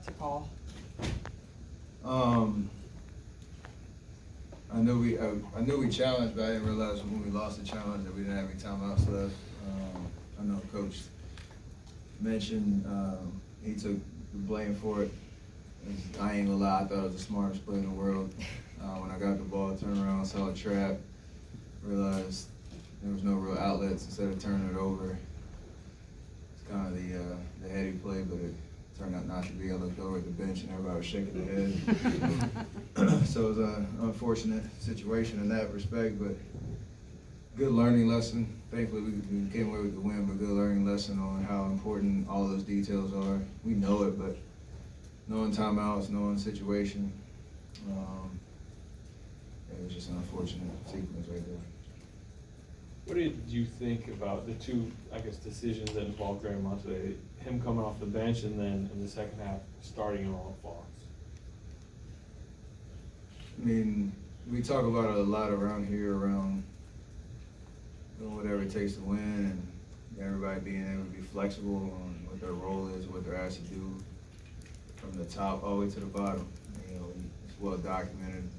to call? I knew we challenged, but I didn't realize when we lost the challenge that we didn't have any timeouts left. I know Coach mentioned he took the blame for it. I ain't gonna lie, I thought it was the smartest play in the world. When I got the ball, turned around, saw a trap, realized there was no real outlets. Instead of turning it over, it's kind of the heady play, but it turned out not to be. I looked over at the bench and everybody was shaking their head. So it was an unfortunate situation in that respect, but good learning lesson. Thankfully, we came away with the win, but good learning lesson on how important all those details are. We know it, but knowing timeouts, knowing situation, it was just an unfortunate sequence right there. What did you think about the two, I guess, decisions that involved Draymond today? Him coming off the bench and then in the second half starting him on Fox. I mean, we talk about it a lot around here, around doing whatever it takes to win, and everybody being able to be flexible on what their role is, what they're asked to do, from the top all the way to the bottom. You know, it's well documented.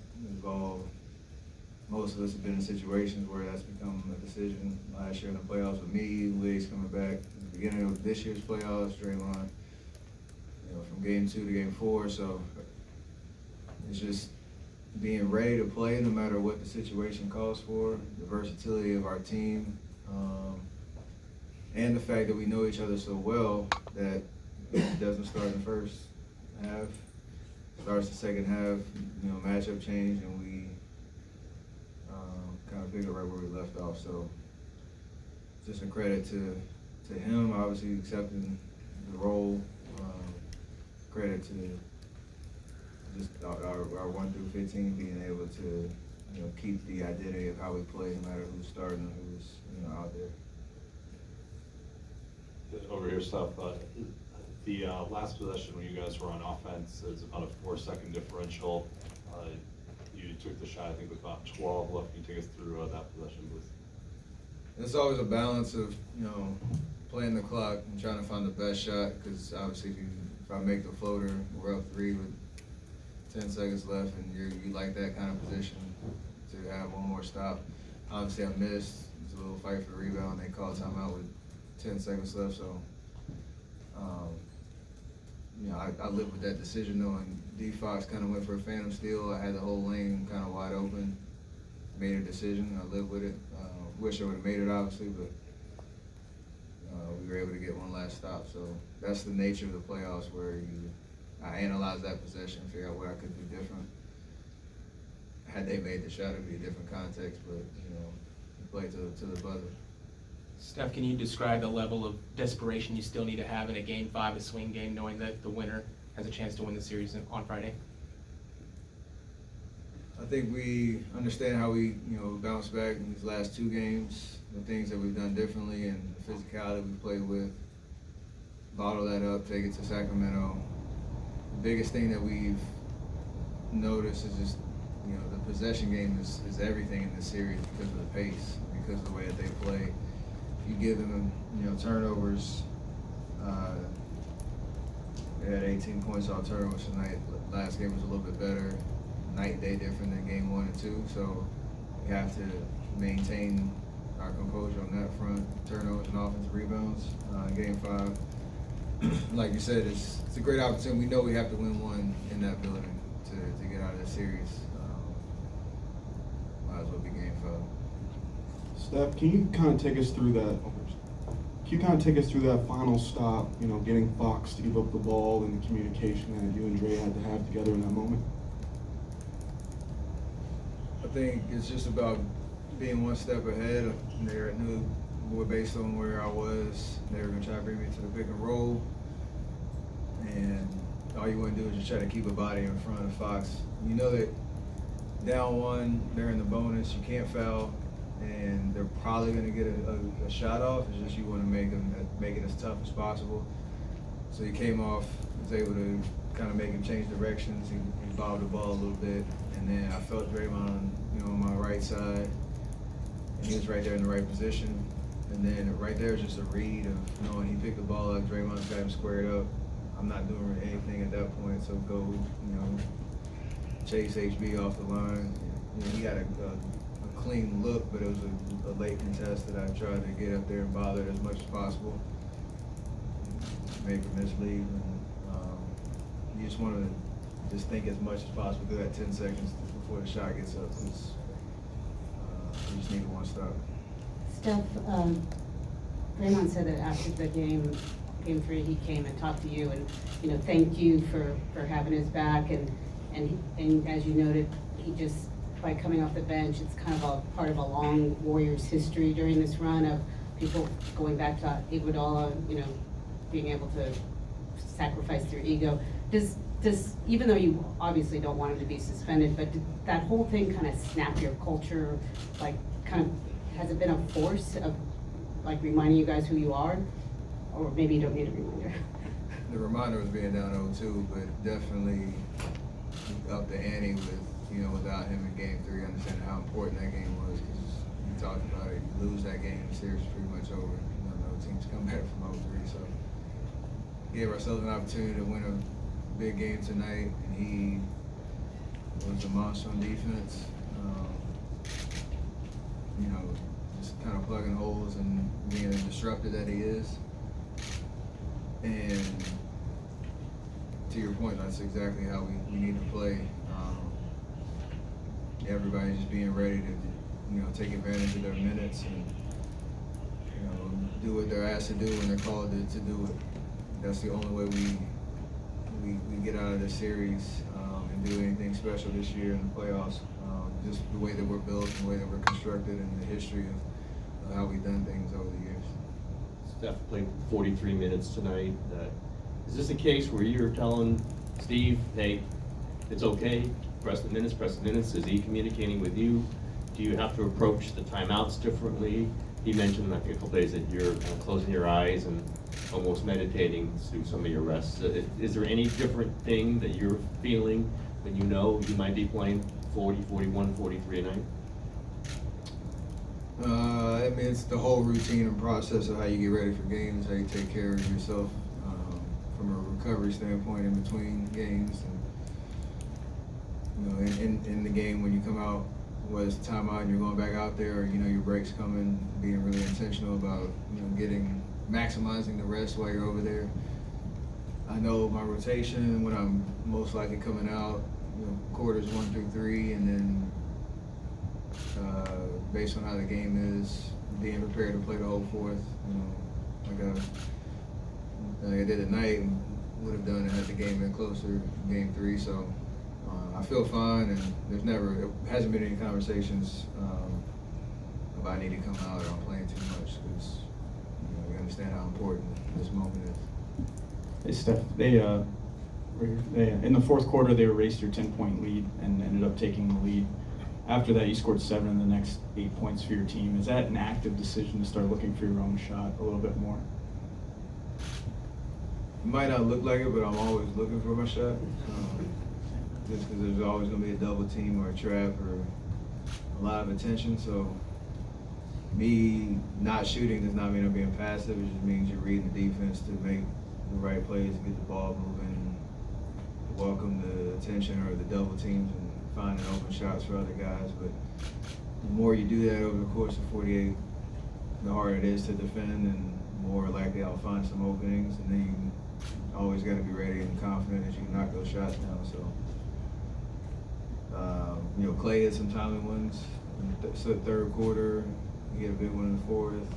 Most of us have been in situations where that's become a decision. Last year in the playoffs with me, Wiggins coming back at the beginning of this year's playoffs, Draymond, from game 2 to game 4. So it's just being ready to play no matter what the situation calls for, the versatility of our team, and the fact that we know each other so well that it doesn't start in the first half, starts the second half, matchup change, and we kind of pick it right where we left off. So just a credit to him, obviously accepting the role. Credit to just our 1 through 15 being able to keep the identity of how we play, no matter who's starting or who's out there. Over here, Steph. The last possession when you guys were on offense is about a 4-second differential. You took the shot, I think, with about 12 left. Can you take us through that possession, please? It's always a balance of playing the clock and trying to find the best shot, because obviously if I make the floater, we're up 3 with 10 seconds left, and you like that kind of position to have one more stop. Obviously I missed. It's a little fight for the rebound. They called timeout with 10 seconds left, so I lived with that decision knowing D Fox kind of went for a phantom steal. I had the whole lane kind of wide open. Made a decision. I lived with it. Wish I would have made it, obviously, but we were able to get one last stop. So that's the nature of the playoffs, where I analyze that possession, figure out what I could do different. Had they made the shot, it'd be a different context, but you play to the buzzer. Steph, can you describe the level of desperation you still need to have in a Game 5, a swing game, knowing that the winner has a chance to win the series on Friday? I think we understand how we, bounce back in these last 2 games, the things that we've done differently, and the physicality we played with. Bottle that up, take it to Sacramento. The biggest thing that we've noticed is just, the possession game is everything in this series because of the pace, because of the way that they play. You give them, turnovers. They had 18 points off turnovers tonight. Last game was a little bit better. Night and day different than game 1 and 2. So we have to maintain our composure on that front. Turnovers and offensive rebounds. Game 5, like you said, it's a great opportunity. We know we have to win one in that building to get out of this series. Might as well be game 5. Steph, can you kind of take us through that? Final stop? Getting Fox to give up the ball and the communication that you and Dre had to have together in that moment. I think it's just about being one step ahead. They knew, based on where I was, they were going to try to bring me to the pick and roll. And all you want to do is just try to keep a body in front of Fox. You know that down 1, they're in the bonus, you can't foul, and they're probably going to get a shot off. It's just you want to make it as tough as possible. So he came off, was able to kind of make him change directions. He bobbed the ball a little bit, and then I felt Draymond, on my right side, and he was right there in the right position. And then right there is just a read of knowing he picked the ball up, Draymond's got him squared up. I'm not doing anything at that point, so go, chase HB off the line. He got a clean look, but it was a late contest that I tried to get up there and bother it as much as possible. Made for mislead. You just want to just think as much as possible through that 10 seconds before the shot gets up, because you just need one stop. Steph, Draymond said that after the game 3, he came and talked to you and, thanked you for having his back, and as you noted, he just, by coming off the bench, it's kind of a part of a long Warriors history during this run of people going back to Iguodala, being able to sacrifice their ego. Does even though you obviously don't want him to be suspended, but did that whole thing kind of snap your culture? Like, has it been a force of like reminding you guys who you are, or maybe you don't need a reminder? The reminder was being down 0-2, but definitely up the ante with, without him in game 3, understanding how important that game was, because you talked about it, you lose that game, the series is pretty much over. No teams come back from 0-3, so gave ourselves an opportunity to win a big game tonight, and he was a monster on defense. Just kind of plugging holes and being the disruptor that he is. And to your point, that's exactly how we need to play. Everybody just being ready to, take advantage of their minutes and, do what they're asked to do when they're called to do it. That's the only way we get out of this series and do anything special this year in the playoffs. Just the way that we're built and the way that we're constructed and the history of how we've done things over the years. Steph played 43 minutes tonight. Is this a case where you're telling Steve, hey, it's okay, press the minutes? Is he communicating with you? Do you have to approach the timeouts differently? He mentioned, I think, a couple days that you're kind of closing your eyes and almost meditating through some of your rests. Is there any different thing that you're feeling when you know you might be playing 40, 41, 43 a night? It's the whole routine and process of how you get ready for games, how you take care of yourself from a recovery standpoint in between games, and in the game when you come out, whether it's timeout and you're going back out there, or your breaks coming, being really intentional about maximizing the rest while you're over there. I know my rotation when I'm most likely coming out, quarters 1 through 3, and then based on how the game is, being prepared to play the whole fourth, like I did tonight, and would have done it had the game been closer, game 3. So I feel fine, and there hasn't been any conversations about I need to come out or I'm playing too much, because we understand how important this moment is. Hey Steph, they in the fourth quarter they erased your 10-point lead and ended up taking the lead. After that, you scored 7 in the next 8 points for your team. Is that an active decision to start looking for your own shot a little bit more? It might not look like it, but I'm always looking for my shot. Just because there's always going to be a double team or a trap or a lot of attention. So me not shooting does not mean I'm being passive. It just means you're reading the defense to make the right plays, to get the ball moving, to welcome the attention or the double teams and finding open shots for other guys. But the more you do that over the course of 48, the harder it is to defend, and more likely I'll find some openings. And then you always got to be ready and confident that you can knock those shots down. So, Clay had some timely ones in the third quarter. He had a big one in the fourth.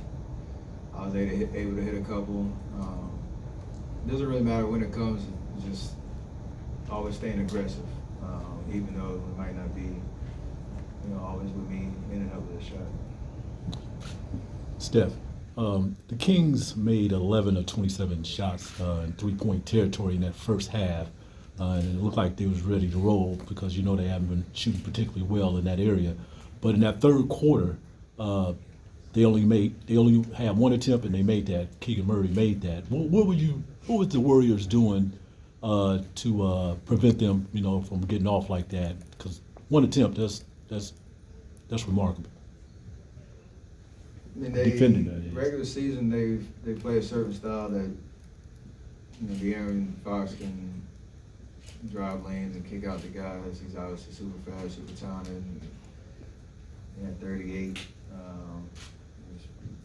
I was able to hit a couple. It doesn't really matter when it comes. It's just always staying aggressive, even though it might not be, always with me in and out with a shot. Steph, the Kings made 11 of 27 shots in three-point territory in that first half, and it looked like they was ready to roll because they haven't been shooting particularly well in that area. But in that third quarter, they only had one attempt and they made that. Keegan Murray made that. What was the Warriors doing to prevent them, from getting off like that? Because one attempt, that's remarkable. I mean, Defending that is. Regular season, they play a certain style that De'Aaron Fox can drive lanes and kick out the guys. He's obviously super fast, super talented. He had 38.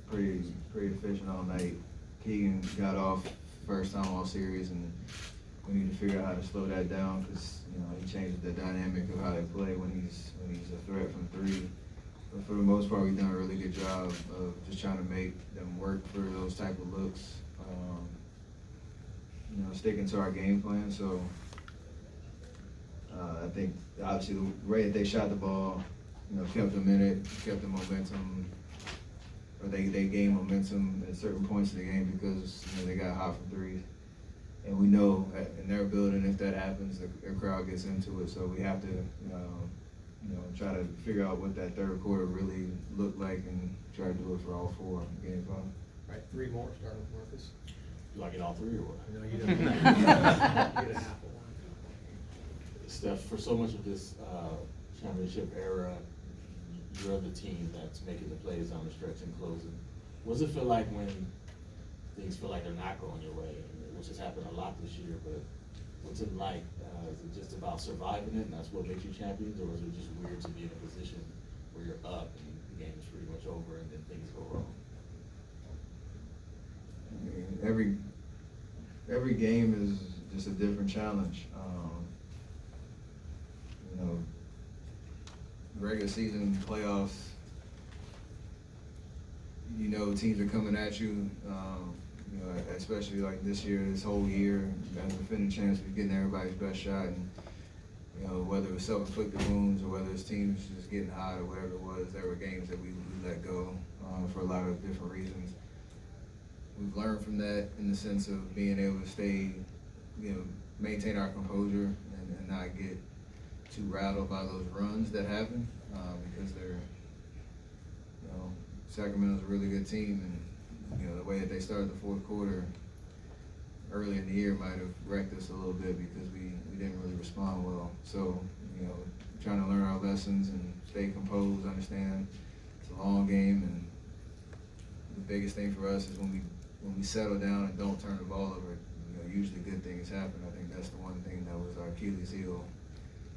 He was pretty efficient all night. Keegan got off first time all series, and we need to figure out how to slow that down because he changes the dynamic of how they play when he's a threat from three. But for the most part, we've done a really good job of just trying to make them work for those type of looks. Sticking to our game plan. So I think obviously the way that they shot the ball, kept them in it, kept the momentum, or they gained momentum at certain points of the game because they got hot from threes. And we know in their building, if that happens, the crowd gets into it. So we have to, try to figure out what that third quarter really looked like and try to do it for all four in game 5. Right, 3 more, starting with Marcus. Do I get all 3 or what? No, you don't. You get a half of one. Steph, for so much of this championship era, you're the team that's making the plays on the stretch and closing. What does it feel like when things feel like they're not going your way, which has happened a lot this year, but what's it like? Is it just about surviving it and that's what makes you champions, or is it just weird to be in a position where you're up and the game is pretty much over and then things go wrong? Every game is just a different challenge. Regular season playoffs, teams are coming at you. Especially like this year, this whole year, as a defending champs, we're getting everybody's best shot, and whether it was self-inflicted wounds or whether it's teams just getting hot or whatever it was, there were games that we let go for a lot of different reasons. We've learned from that in the sense of being able to stay, maintain our composure and not get too rattled by those runs that happen because they're, Sacramento's a really good team, and the way that they started the fourth quarter early in the year might have wrecked us a little bit because we didn't really respond well. So, trying to learn our lessons and stay composed, understand it's a long game, and the biggest thing for us is when we settle down and don't turn the ball over, usually good things happen. I think that's the one thing that was our Achilles heel.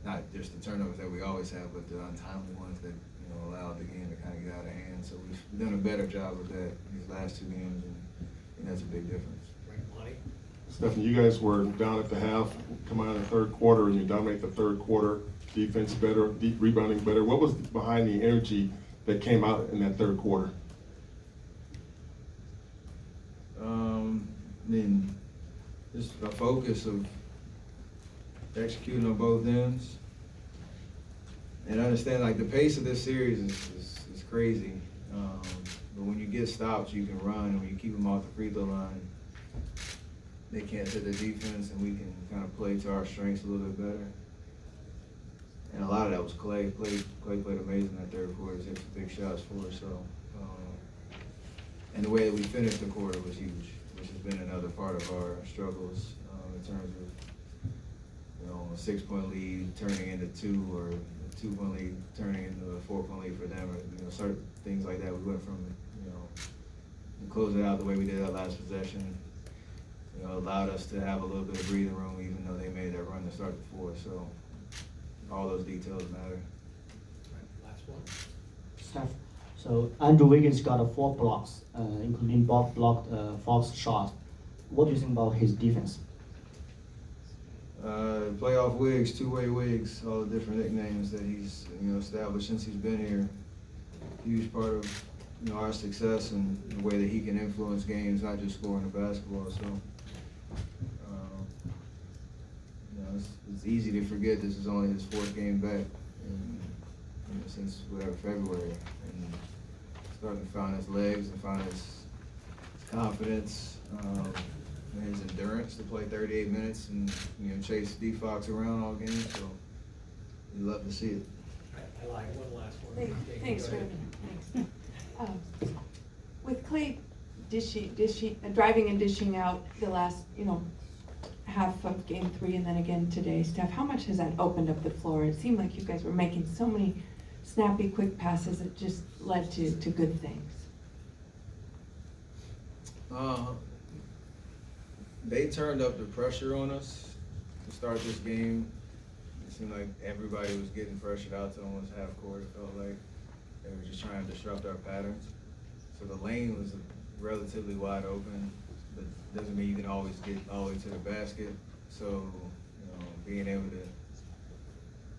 Not just the turnovers that we always have, but the untimely ones that allowed the game to kind of get out of hand. So we've done a better job of that these last 2 games, and that's a big difference. Right, Lonnie? Stephanie, you guys were down at the half, come out in the third quarter, and you dominate the third quarter. Defense better, rebounding better. What was behind the energy that came out in that third quarter? Just a focus of executing on both ends. And understand, like, the pace of this series is crazy. But when you get stops, you can run, and when you keep them off the free throw line, they can't hit the defense, and we can kind of play to our strengths a little bit better. And a lot of that was Clay. Clay played amazing that third quarter. He hit some big shots for us. So, and the way that we finished the quarter was huge, which has been another part of our struggles in terms of, a 6-point lead turning into 2, or a 2-point lead turning into a 4-point lead for them, or certain things like that. We went from close it out the way we did that last possession. Allowed us to have a little bit of breathing room, even though they made that run to start the fourth. So all those details matter. Right, last one. Steph, so Andrew Wiggins got 4 blocks, including Bob blocked Fox shot. What do you think about his defense? Playoff Wiggs, two-way Wiggs, all the different nicknames that he's established since he's been here. Huge part of our success and the way that he can influence games, not just scoring the basketball. So it's easy to forget this is only his 4th game back since February, and starting to find his legs and find his confidence. His endurance to play 38 minutes and chase D Fox around all game, so we love to see it. I lied, one last one. Thanks, Go ahead. Raymond. Thanks. With Clay driving and dishing out the last, half of game 3 and then again today, Steph, how much has that opened up the floor? It seemed like you guys were making so many snappy, quick passes that just led to good things. They turned up the pressure on us to start this game. It seemed like everybody was getting pressured out to almost half court, it felt like. They were just trying to disrupt our patterns. So the lane was relatively wide open, but doesn't mean you can always get all the way to the basket. So, you know, being able to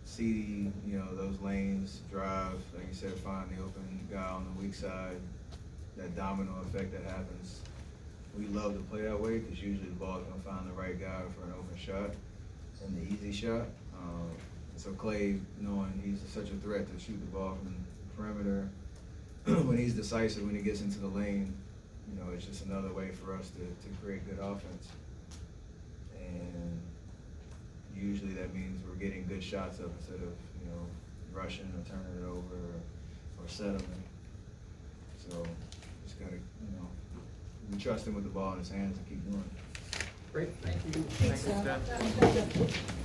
see, you know, those lanes, drive, like you said, find the open guy on the weak side, that domino effect that happens. We love to play that way because usually the ball's gonna find the right guy for an open shot and the easy shot. So Clay, knowing he's such a threat to shoot the ball from the perimeter, when he's decisive, when he gets into the lane, you know, it's just another way for us to create good offense. And usually that means we're getting good shots up instead of, you know, rushing or turning it over or settling. So just gotta, you know, we trust him with the ball in his hands and keep doing it. Great, thank you. Thanks, Thank you, Steph. Steph.